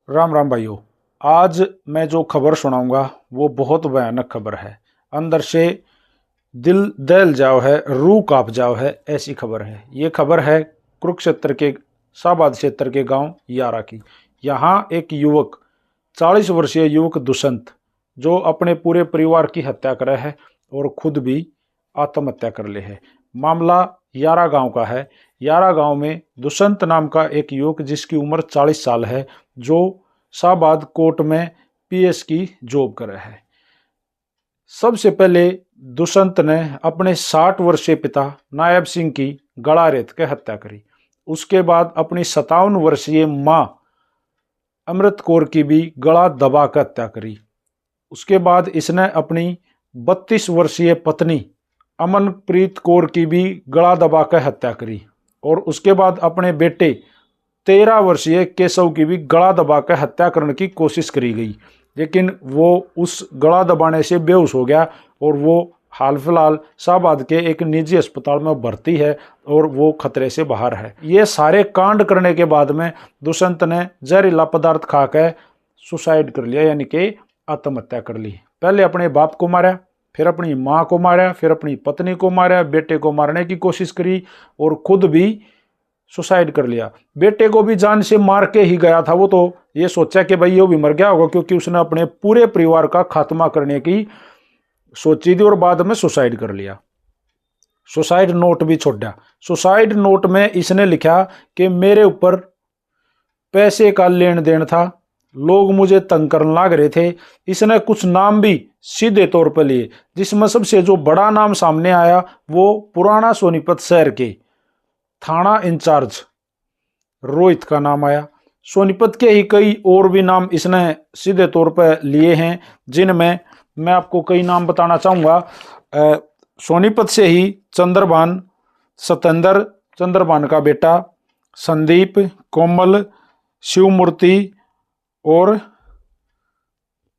राम राम भाइयों। आज मैं जो खबर सुनाऊंगा वो बहुत भयानक खबर है। अंदर से दिल दहल जाओ है, रूह कांप जाओ है, ऐसी खबर है। ये खबर है कुरुक्षेत्र के शाहबाद क्षेत्र के गांव यारा की। यहाँ एक युवक 40 वर्षीय युवक दुष्यंत जो अपने पूरे परिवार की हत्या करे है और खुद भी आत्महत्या कर ले है। मामला यारा गांव का है। यारा गांव में दुष्यंत नाम का एक युवक जिसकी उम्र 40 साल है, जो शाहबाद कोर्ट में पीएस की जॉब कर रहा है। सबसे पहले दुष्यंत ने अपने 60 वर्षीय पिता नायब सिंह की गला रेत के हत्या करी। उसके बाद अपनी 57 वर्षीय मां अमृत कौर की भी गला दबा कर हत्या करी। उसके बाद इसने अपनी 32 वर्षीय पत्नी अमनप्रीत कौर की भी गला दबा कर हत्या करी और उसके बाद अपने बेटे 13 वर्षीय केशव की भी गला दबाकर हत्या करने की कोशिश करी गई, लेकिन वो उस गला दबाने से बेहोश हो गया और वो हाल फिलहाल शाहबाद के एक निजी अस्पताल में भर्ती है और वो खतरे से बाहर है। ये सारे कांड करने के बाद में दुष्यंत ने जहरीला पदार्थ खाकर सुसाइड कर लिया, यानी कि आत्महत्या कर ली। पहले अपने बाप को मारा, फिर अपनी माँ को मारा, फिर अपनी पत्नी को मारा, बेटे को मारने की कोशिश करी और खुद भी सुसाइड कर लिया। बेटे को भी जान से मार के ही गया था। वो तो ये सोचा कि भाई ये भी मर गया होगा, क्योंकि उसने अपने पूरे परिवार का खात्मा करने की सोची थी और बाद में सुसाइड कर लिया। सुसाइड नोट भी छोड़ा। सुसाइड नोट में इसने लिखा कि मेरे ऊपर पैसे का लेन देन था, लोग मुझे तंग करने लग रहे थे। इसने कुछ नाम भी सीधे तौर पर लिए, जिसमें सबसे जो बड़ा नाम सामने आया वो पुराना सोनीपत शहर के थाना इंचार्ज रोहित का नाम आया। सोनीपत के ही कई और भी नाम इसने सीधे तौर पर लिए हैं, जिनमें मैं आपको कई नाम बताना चाहूँगा। सोनीपत से ही चंद्रभान, सतेंद्र, चंद्रभान का बेटा संदीप, कोमल, शिवमूर्ति और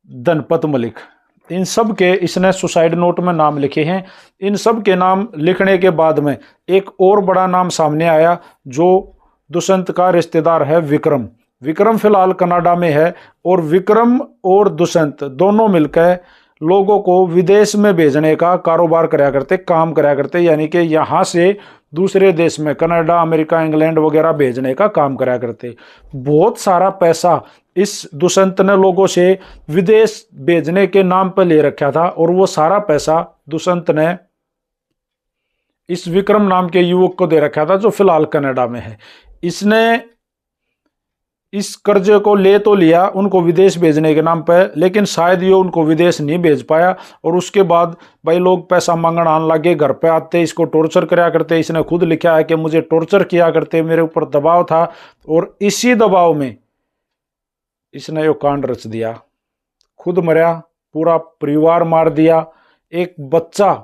धनपत मलिक, इन सब के इसने सुसाइड नोट में नाम लिखे हैं। इन सब के नाम लिखने के बाद में एक और बड़ा नाम सामने आया जो दुष्यंत का रिश्तेदार है, विक्रम। विक्रम फिलहाल कनाडा में है और विक्रम और दुष्यंत दोनों मिलकर लोगों को विदेश में भेजने का कारोबार कराया करते, काम कराया करते, यानी कि यहाँ से दूसरे देश में कनाडा, अमेरिका, इंग्लैंड वगैरह भेजने का काम कराया करते। बहुत सारा पैसा इस दुष्यंत ने लोगों से विदेश भेजने के नाम पर ले रखा था और वो सारा पैसा दुष्यंत ने इस विक्रम नाम के युवक को दे रखा था जो फिलहाल कनाडा में है। इसने इस कर्जे को ले तो लिया उनको विदेश भेजने के नाम पर, लेकिन शायद ये उनको विदेश नहीं भेज पाया और उसके बाद भाई लोग पैसा मांगने आने लगे, घर पे आते, इसको टॉर्चर कराया करते। इसने खुद लिखा है कि मुझे टॉर्चर किया करते, मेरे ऊपर दबाव था और इसी दबाव में इसने यो कांड रच दिया। खुद मरा, पूरा परिवार मार दिया। एक बच्चा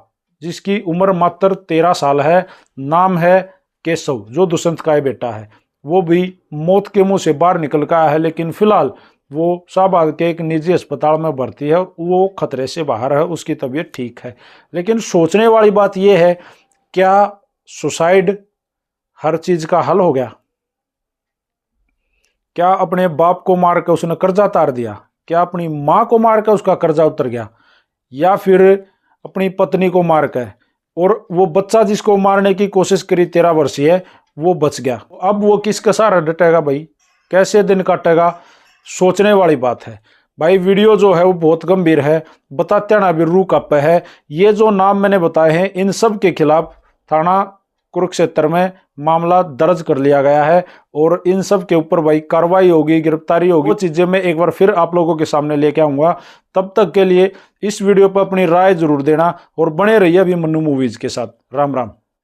जिसकी उम्र मात्र 13 साल है, नाम है केशव, जो दुष्यंत का बेटा है, वो भी मौत के मुंह से बाहर निकल कर आया है, लेकिन फिलहाल वो शाहबाद के एक निजी अस्पताल में भर्ती है और वो खतरे से बाहर है, उसकी तबीयत ठीक है। लेकिन सोचने वाली बात यह है, क्या सुसाइड हर चीज का हल हो गया? क्या अपने बाप को मार के उसने कर्जा उतार दिया? क्या अपनी माँ को मार के उसका कर्जा उतर गया? या फिर अपनी पत्नी को मार के, और वो बच्चा जिसको मारने की कोशिश करी 13 वर्षीय, वो बच गया? अब वो किसका सहारा डटेगा भाई? कैसे दिन काटेगा? सोचने वाली बात है भाई। वीडियो जो है वो बहुत गंभीर है, बताते ना भी रूह कांपे है। ये जो नाम मैंने बताए हैं इन सब के खिलाफ थाना कुरुक्षेत्र में मामला दर्ज कर लिया गया है और इन सब के ऊपर भाई कार्रवाई होगी, गिरफ्तारी होगी। वो चीजें मैं एक बार फिर आप लोगों के सामने लेके आऊंगा। तब तक के लिए इस वीडियो पर अपनी राय जरूर देना और बने रहिए अभिमन्यु मूवीज के साथ। राम राम।